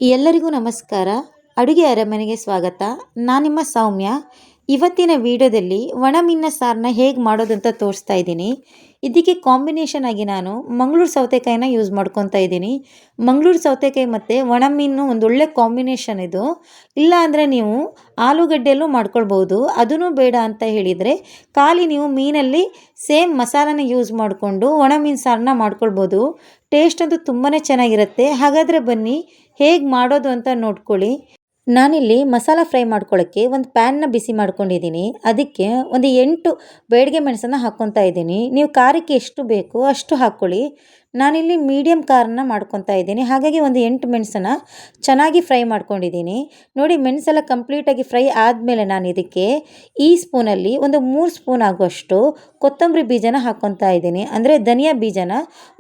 ಎಲ್ಲರಿಗೂ ನಮಸ್ಕಾರ. ಅಡುಗೆ ಅರಮನೆಗೆ ಸ್ವಾಗತ. ನಾನು ನಿಮ್ಮ ಸೌಮ್ಯ. ಇವತ್ತಿನ ವಿಡಿಯೋದಲ್ಲಿ ಒಣಮೀನಿನ ಸಾರನ್ನ ಹೇಗೆ ಮಾಡೋದಂತ ತೋರಿಸ್ತಾ ಇದ್ದೀನಿ. ಇದಕ್ಕೆ ಕಾಂಬಿನೇಷನ್ ಆಗಿ ನಾನು ಮಂಗಳೂರು ಸೌತೆಕಾಯಿನ ಯೂಸ್ ಮಾಡ್ಕೊತಾ ಇದ್ದೀನಿ. ಮಂಗಳೂರು ಸೌತೆಕಾಯಿ ಮತ್ತು ಒಣಮೀನು ಒಂದೊಳ್ಳೆ ಕಾಂಬಿನೇಷನ್ ಇದು. ಇಲ್ಲ ಅಂದರೆ ನೀವು ಆಲೂಗಡ್ಡೆಯಲ್ಲೂ ಮಾಡ್ಕೊಳ್ಬೋದು. ಅದೂ ಬೇಡ ಅಂತ ಹೇಳಿದರೆ ಖಾಲಿ ನೀವು ಮೀನಲ್ಲಿ ಸೇಮ್ ಮಸಾಲಾನ ಯೂಸ್ ಮಾಡಿಕೊಂಡು ಒಣಮೀನು ಸಾರನ್ನ ಮಾಡ್ಕೊಳ್ಬೋದು. ಟೇಸ್ಟ್ ಅಂತೂ ತುಂಬಾ ಚೆನ್ನಾಗಿರುತ್ತೆ. ಹಾಗಾದರೆ ಬನ್ನಿ ಹೇಗೆ ಮಾಡೋದು ಅಂತ ನೋಡ್ಕೊಳ್ಳಿ. ನಾನಿಲ್ಲಿ ಮಸಾಲ ಫ್ರೈ ಮಾಡ್ಕೊಳ್ಳೋಕ್ಕೆ ಒಂದು ಪ್ಯಾನ್ನ ಬಿಸಿ ಮಾಡ್ಕೊಂಡಿದ್ದೀನಿ. ಅದಕ್ಕೆ ಒಂದು 8 ಬೇಡಿಗೆ ಮೆಣಸನ್ನು ಹಾಕ್ಕೊತಾ ಇದ್ದೀನಿ. ನೀವು ಖಾರಕ್ಕೆ ಎಷ್ಟು ಬೇಕೋ ಅಷ್ಟು ಹಾಕ್ಕೊಳ್ಳಿ. ನಾನಿಲ್ಲಿ ಮೀಡಿಯಮ್ ಖಾರನ ಮಾಡ್ಕೊತಾ ಇದ್ದೀನಿ. ಹಾಗಾಗಿ ಒಂದು 8 ಮೆಣಸನ್ನು ಚೆನ್ನಾಗಿ ಫ್ರೈ ಮಾಡ್ಕೊಂಡಿದ್ದೀನಿ. ನೋಡಿ, ಮೆಣಸೆಲ್ಲ ಕಂಪ್ಲೀಟಾಗಿ ಫ್ರೈ ಆದಮೇಲೆ ನಾನು ಇದಕ್ಕೆ ಈ ಸ್ಪೂನಲ್ಲಿ ಒಂದು 3 ಸ್ಪೂನ್ ಆಗುವಷ್ಟು ಕೊತ್ತಂಬರಿ ಬೀಜನ ಹಾಕ್ಕೊತಾ ಇದ್ದೀನಿ. ಅಂದರೆ ಧನಿಯಾ ಬೀಜನ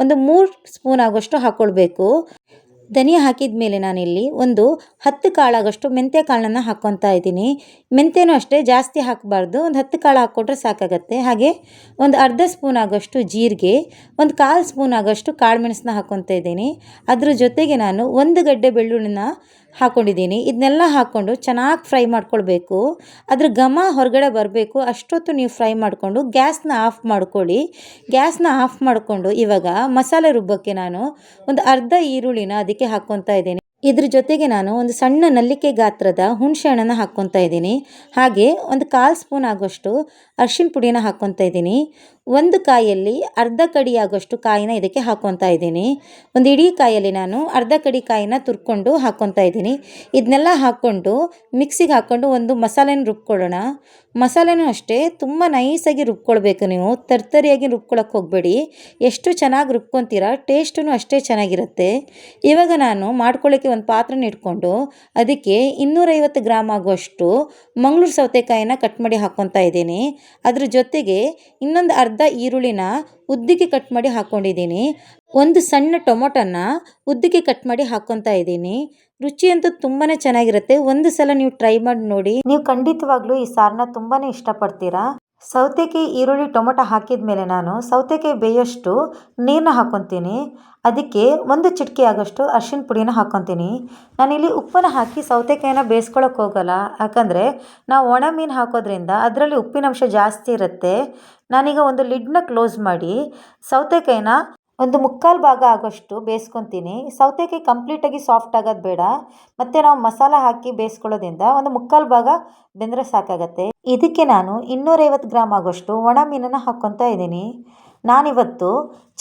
ಒಂದು 3 ಸ್ಪೂನ್ ಆಗುವಷ್ಟು ಹಾಕ್ಕೊಳ್ಬೇಕು. ಧನಿಯಾ ಹಾಕಿದ ಮೇಲೆ ನಾನಿಲ್ಲಿ ಒಂದು 10 ಕಾಳಾಗಷ್ಟು ಮೆಂತ್ಯ ಕಾಳನ್ನು ಹಾಕ್ಕೊತಾ ಇದ್ದೀನಿ. ಮೆಂತ್ಯನೂ ಅಷ್ಟೇ ಜಾಸ್ತಿ ಹಾಕಬಾರ್ದು, ಒಂದು 10 ಕಾಳು ಹಾಕ್ಕೊಟ್ರೆ ಸಾಕಾಗತ್ತೆ. ಹಾಗೆ ಒಂದು ಅರ್ಧ ಸ್ಪೂನ್ ಆಗೋಷ್ಟು ಜೀರಿಗೆ, ಒಂದು 1/4 ಸ್ಪೂನ್ ಆಗೋಷ್ಟು ಕಾಳುಮೆಣಸನ್ನ ಹಾಕ್ಕೊತಾ ಇದ್ದೀನಿ. ಅದ್ರ ಜೊತೆಗೆ ನಾನು 1 ಗಡ್ಡೆ ಬೆಳ್ಳುಳ್ಳಿನ ಹಾಕ್ಕೊಂಡಿದ್ದೀನಿ. ಇದನ್ನೆಲ್ಲ ಹಾಕ್ಕೊಂಡು ಚೆನ್ನಾಗಿ ಫ್ರೈ ಮಾಡ್ಕೊಳ್ಬೇಕು. ಅದ್ರ ಘಮ ಹೊರಗಡೆ ಬರಬೇಕು. ಅಷ್ಟೊತ್ತು ನೀವು ಫ್ರೈ ಮಾಡಿಕೊಂಡು ಗ್ಯಾಸ್ನ ಆಫ್ ಮಾಡ್ಕೊಳ್ಳಿ. ಗ್ಯಾಸ್ನ ಆಫ್ ಮಾಡಿಕೊಂಡು ಇವಾಗ ಮಸಾಲೆ ರುಬ್ಬಕ್ಕೆ ನಾನು ಒಂದು ಅರ್ಧ ಈರುಳ್ಳಿನ ಅದಕ್ಕೆ ಹಾಕ್ಕೊತಾ ಇದ್ದೀನಿ. ಇದ್ರ ಜೊತೆಗೆ ನಾನು ಒಂದು ಸಣ್ಣ ನಲ್ಲಿಕೆ ಗಾತ್ರದ ಹುಣಸೆ ಹಣ್ಣನ್ನು ಹಾಕ್ಕೊತಾ ಇದ್ದೀನಿ. ಹಾಗೆ ಒಂದು 1/4 ಸ್ಪೂನ್ ಆಗೋಷ್ಟು ಅರಿಶಿನ ಪುಡಿನ ಹಾಕ್ಕೊತಾ ಇದ್ದೀನಿ. ಒಂದು ಕಾಯಲ್ಲಿ ಅರ್ಧ ಕಡಿ ಆಗೋಷ್ಟು ಕಾಯಿನ ಇದಕ್ಕೆ ಹಾಕ್ಕೊತಾ ಇದ್ದೀನಿ. ಒಂದು ಇಡೀ ಕಾಯಲ್ಲಿ ನಾನು ಅರ್ಧ ಕಡಿ ಕಾಯಿನ ತುರ್ಕೊಂಡು ಹಾಕ್ಕೊತಾ ಇದ್ದೀನಿ. ಇದನ್ನೆಲ್ಲ ಹಾಕ್ಕೊಂಡು ಮಿಕ್ಸಿಗೆ ಹಾಕ್ಕೊಂಡು ಒಂದು ಮಸಾಲೆನ ರುಬ್ಕೊಳ್ಳೋಣ. ಮಸಾಲೆನೂ ಅಷ್ಟೇ ತುಂಬ ನೈಸಾಗಿ ರುಬ್ಕೊಳ್ಬೇಕು. ನೀವು ತರ್ತರಿಯಾಗಿ ರುಬ್ಕೊಳ್ಳೋಕೆ ಹೋಗಬೇಡಿ. ಎಷ್ಟು ಚೆನ್ನಾಗಿ ರುಬ್ಕೊತೀರಾ ಟೇಸ್ಟೂ ಅಷ್ಟೇ ಚೆನ್ನಾಗಿರುತ್ತೆ. ಇವಾಗ ನಾನು ಮಾಡ್ಕೊಳ್ಳೋಕ್ಕೆ ಒಂದು ಪಾತ್ರೆನ ಇಟ್ಕೊಂಡು ಅದಕ್ಕೆ 250 ಗ್ರಾಮ್ ಆಗುವಷ್ಟು ಮಂಗಳೂರು ಸೌತೆಕಾಯಿನ ಕಟ್ ಮಾಡಿ ಹಾಕ್ಕೊತಾ ಇದ್ದೀನಿ. ಅದ್ರ ಜೊತೆಗೆ ಇನ್ನೊಂದು ಅರ್ಧ ಈರುಳ್ಳಿನ ಉದ್ದಕ್ಕೆ ಕಟ್ ಮಾಡಿ ಹಾಕ್ಕೊಂಡಿದ್ದೀನಿ. ಒಂದು ಸಣ್ಣ ಟೊಮೊಟೊನ ಉದ್ದಕ್ಕೆ ಕಟ್ ಮಾಡಿ ಹಾಕ್ಕೊತಾ ಇದ್ದೀನಿ. ರುಚಿ ಅಂತೂ ತುಂಬಾ ಚೆನ್ನಾಗಿರುತ್ತೆ. ಒಂದು ಸಲ ನೀವು ಟ್ರೈ ಮಾಡಿ ನೋಡಿ. ನೀವು ಖಂಡಿತವಾಗ್ಲೂ ಈ ಸಾರನ್ನ ತುಂಬಾ ಇಷ್ಟಪಡ್ತೀರಾ. ಸೌತೆಕಾಯಿ, ಈರುಳ್ಳಿ, ಟೊಮೊಟೊ ಹಾಕಿದ ಮೇಲೆ ನಾನು ಸೌತೆಕಾಯಿ ಬೇಯೋಷ್ಟು ನೀರನ್ನ ಹಾಕ್ಕೊತೀನಿ. ಅದಕ್ಕೆ ಒಂದು ಚಿಟಿಕೆ ಆಗೋಷ್ಟು ಅರಿಶಿನ ಪುಡಿನ ಹಾಕ್ಕೊತೀನಿ. ನಾನಿಲ್ಲಿ ಉಪ್ಪನ್ನು ಹಾಕಿ ಸೌತೆಕಾಯಿನ ಬೇಯಿಸ್ಕೊಳ್ಳೋಕೆ ಹೋಗಲ್ಲ. ಯಾಕಂದರೆ ನಾವು ಒಣ ಮೀನು ಹಾಕೋದ್ರಿಂದ ಅದರಲ್ಲಿ ಉಪ್ಪಿನಂಶ ಜಾಸ್ತಿ ಇರುತ್ತೆ. ನಾನೀಗ ಒಂದು ಲಿಡ್ನ ಕ್ಲೋಸ್ ಮಾಡಿ ಸೌತೆಕಾಯಿನ ಒಂದು 3/4 ಭಾಗ ಆಗೋಷ್ಟು ಬೇಯಿಸ್ಕೊತೀನಿ. ಸೌತೆಕಾಯಿ ಕಂಪ್ಲೀಟಾಗಿ ಸಾಫ್ಟ್ ಆಗೋದು ಬೇಡ. ಮತ್ತು ನಾವು ಮಸಾಲ ಹಾಕಿ ಬೇಯಿಸ್ಕೊಳ್ಳೋದ್ರಿಂದ ಒಂದು 3/4 ಭಾಗ ಬೆಂದರೆ ಸಾಕಾಗತ್ತೆ. ಇದಕ್ಕೆ ನಾನು 250 ಗ್ರಾಮ್ ಆಗೋಷ್ಟು ಒಣ ಮೀನನ್ನು ಹಾಕ್ಕೊತಾ ಇದ್ದೀನಿ. ನಾನಿವತ್ತು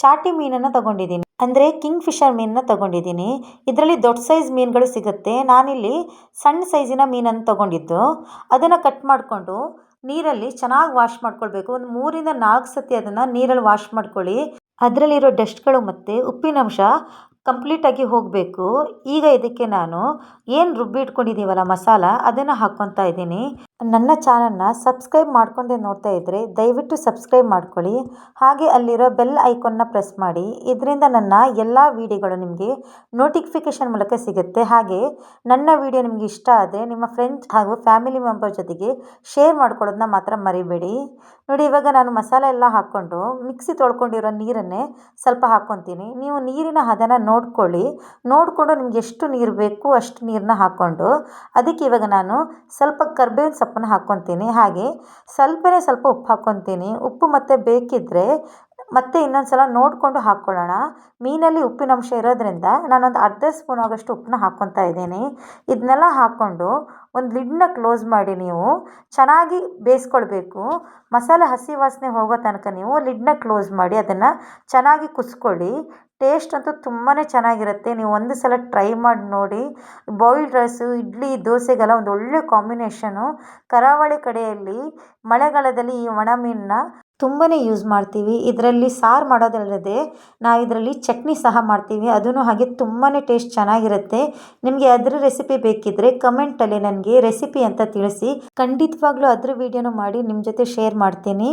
ಚಾಟಿ ಮೀನನ್ನು ತೊಗೊಂಡಿದ್ದೀನಿ. ಅಂದರೆ ಕಿಂಗ್ ಫಿಶರ್ ಮೀನನ್ನ ತೊಗೊಂಡಿದ್ದೀನಿ. ಇದರಲ್ಲಿ ದೊಡ್ಡ ಸೈಜ್ ಮೀನುಗಳು ಸಿಗುತ್ತೆ. ನಾನಿಲ್ಲಿ ಸಣ್ಣ ಸೈಜಿನ ಮೀನನ್ನು ತೊಗೊಂಡಿದ್ದು. ಅದನ್ನು ಕಟ್ ಮಾಡಿಕೊಂಡು ನೀರಲ್ಲಿ ಚೆನ್ನಾಗಿ ವಾಶ್ ಮಾಡ್ಕೊಳ್ಬೇಕು. ಒಂದು 3 ರಿಂದ 4 ಸತಿ ಅದನ್ನು ನೀರಲ್ಲಿ ವಾಶ್ ಮಾಡ್ಕೊಳ್ಳಿ. ಅದರಲ್ಲಿರೋ ಡಸ್ಟ್ಗಳು ಮತ್ತು ಉಪ್ಪಿನಂಶ ಕಂಪ್ಲೀಟಾಗಿ ಹೋಗಬೇಕು. ಈಗ ಇದಕ್ಕೆ ನಾನು ಏನು ರುಬ್ಬಿ ಇಟ್ಕೊಂಡಿದ್ದೀವಲ್ಲ ಮಸಾಲ, ಅದನ್ನು ಹಾಕ್ಕೊತಾ ಇದ್ದೀನಿ. ನನ್ನ ಚಾನಲ್ನ ಸಬ್ಸ್ಕ್ರೈಬ್ ಮಾಡ್ಕೊಂಡೆ ನೋಡ್ತಾ ಇದ್ದರೆ ದಯವಿಟ್ಟು ಸಬ್ಸ್ಕ್ರೈಬ್ ಮಾಡ್ಕೊಳ್ಳಿ. ಹಾಗೆ ಅಲ್ಲಿರೋ ಬೆಲ್ ಐಕಾನ್ನ ಪ್ರೆಸ್ ಮಾಡಿ. ಇದರಿಂದ ನನ್ನ ಎಲ್ಲ ವೀಡಿಯೋಗಳು ನಿಮಗೆ ನೋಟಿಫಿಕೇಷನ್ ಮೂಲಕ ಸಿಗುತ್ತೆ. ಹಾಗೆ ನನ್ನ ವಿಡಿಯೋ ನಿಮಗೆ ಇಷ್ಟ ಆದರೆ ನಿಮ್ಮ ಫ್ರೆಂಡ್ಸ್ ಹಾಗೂ ಫ್ಯಾಮಿಲಿ ಮೆಂಬರ್ ಜೊತೆಗೆ ಶೇರ್ ಮಾಡ್ಕೊಳ್ಳೋದನ್ನ ಮಾತ್ರ ಮರಿಬೇಡಿ. ನೋಡಿ, ಇವಾಗ ನಾನು ಮಸಾಲೆ ಎಲ್ಲ ಹಾಕ್ಕೊಂಡು ಮಿಕ್ಸಿ ತೊಳ್ಕೊಂಡಿರೋ ನೀರನ್ನೇ ಸ್ವಲ್ಪ ಹಾಕ್ಕೊತೀನಿ. ನೀವು ನೀರಿನ ಹದನ ನೋಡಿಕೊಂಡು ನಿಮ್ಗೆ ಎಷ್ಟು ನೀರು ಬೇಕು ಅಷ್ಟು ನೀರನ್ನ ಹಾಕ್ಕೊಂಡು ಅದಕ್ಕೆ ಇವಾಗ ನಾನು ಸ್ವಲ್ಪ ಕರ್ಬೇವಿನ ಸೊಪ್ಪನ್ನು ಹಾಕ್ಕೊತೀನಿ. ಹಾಗೆ ಸ್ವಲ್ಪ ಉಪ್ಪು ಹಾಕ್ಕೊತೀನಿ. ಉಪ್ಪು ಮತ್ತೆ ಬೇಕಿದ್ದರೆ ಮತ್ತೆ ಇನ್ನೊಂದು ಸಲ ನೋಡಿಕೊಂಡು ಹಾಕ್ಕೊಳ್ಳೋಣ. ಮೀನಲ್ಲಿ ಉಪ್ಪಿನಂಶ ಇರೋದ್ರಿಂದ ನಾನೊಂದು ಅರ್ಧ ಸ್ಪೂನ್ ಆಗೋಷ್ಟು ಉಪ್ಪನ್ನ ಹಾಕ್ಕೊತಾ ಇದ್ದೀನಿ. ಇದನ್ನೆಲ್ಲ ಹಾಕ್ಕೊಂಡು ಒಂದು ಲಿಡ್ನ ಕ್ಲೋಸ್ ಮಾಡಿ ನೀವು ಚೆನ್ನಾಗಿ ಬೇಯಿಸ್ಕೊಳ್ಬೇಕು. ಮಸಾಲೆ ಹಸಿ ವಾಸನೆ ಹೋಗೋ ತನಕ ನೀವು ಲಿಡ್ನ ಕ್ಲೋಸ್ ಮಾಡಿ ಅದನ್ನು ಚೆನ್ನಾಗಿ ಕುದಿಸ್ಕೊಳ್ಳಿ. ಟೇಸ್ಟ್ ಅಂತೂ ತುಂಬಾ ಚೆನ್ನಾಗಿರುತ್ತೆ. ನೀವು ಒಂದು ಸಲ ಟ್ರೈ ಮಾಡಿ ನೋಡಿ. ಬಾಯ್ಲ್ಡ್ ರೈಸು, ಇಡ್ಲಿ, ದೋಸೆಗೆಲ್ಲ ಒಂದು ಒಳ್ಳೆ ಕಾಂಬಿನೇಷನು. ಕರಾವಳಿ ಕಡೆಯಲ್ಲಿ ಮಳೆಗಾಲದಲ್ಲಿ ಈ ಒಣ ಮೀನನ್ನ ತುಂಬಾ ಯೂಸ್ ಮಾಡ್ತೀವಿ. ಇದರಲ್ಲಿ ಸಾರು ಮಾಡೋದಲ್ಲದೆ ನಾವು ಇದರಲ್ಲಿ ಚಟ್ನಿ ಸಹ ಮಾಡ್ತೀವಿ. ಅದೂ ಹಾಗೆ ತುಂಬಾ ಟೇಸ್ಟ್ ಚೆನ್ನಾಗಿರುತ್ತೆ. ನಿಮಗೆ ಅದರ ರೆಸಿಪಿ ಬೇಕಿದ್ದರೆ ಕಮೆಂಟಲ್ಲಿ ನನಗೆ ರೆಸಿಪಿ ಅಂತ ತಿಳಿಸಿ. ಖಂಡಿತವಾಗ್ಲೂ ಅದ್ರ ವಿಡಿಯೋನು ಮಾಡಿ ನಿಮ್ಮ ಜೊತೆ ಶೇರ್ ಮಾಡ್ತೀನಿ.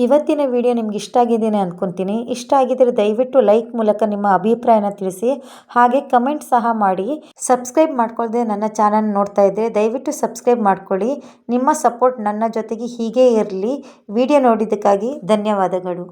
ಇವತ್ತಿನ ವಿಡಿಯೋ ನಿಮ್ಗೆ ಇಷ್ಟ ಆಗಿದ್ದೇನೆ ಅಂದ್ಕೊತೀನಿ. ಇಷ್ಟ ಆಗಿದ್ದರೆ ದಯವಿಟ್ಟು ಲೈಕ್ ಮೂಲಕ ನಿಮ್ಮ ಅಭಿಪ್ರಾಯನ ತಿಳಿಸಿ. ಹಾಗೆ ಕಮೆಂಟ್ ಸಹ ಮಾಡಿ. ಸಬ್ಸ್ಕ್ರೈಬ್ ಮಾಡ್ಕೊಳ್ಳದೆ ನನ್ನ ಚಾನಲ್ ನೋಡ್ತಾ ಇದ್ದರೆ ದಯವಿಟ್ಟು ಸಬ್ಸ್ಕ್ರೈಬ್ ಮಾಡ್ಕೊಳ್ಳಿ. ನಿಮ್ಮ ಸಪೋರ್ಟ್ ನನ್ನ ಜೊತೆಗೆ ಹೀಗೇ ಇರಲಿ. ವಿಡಿಯೋ ನೋಡಿದ್ದಕ್ಕಾಗಿ ಧನ್ಯವಾದಗಳು.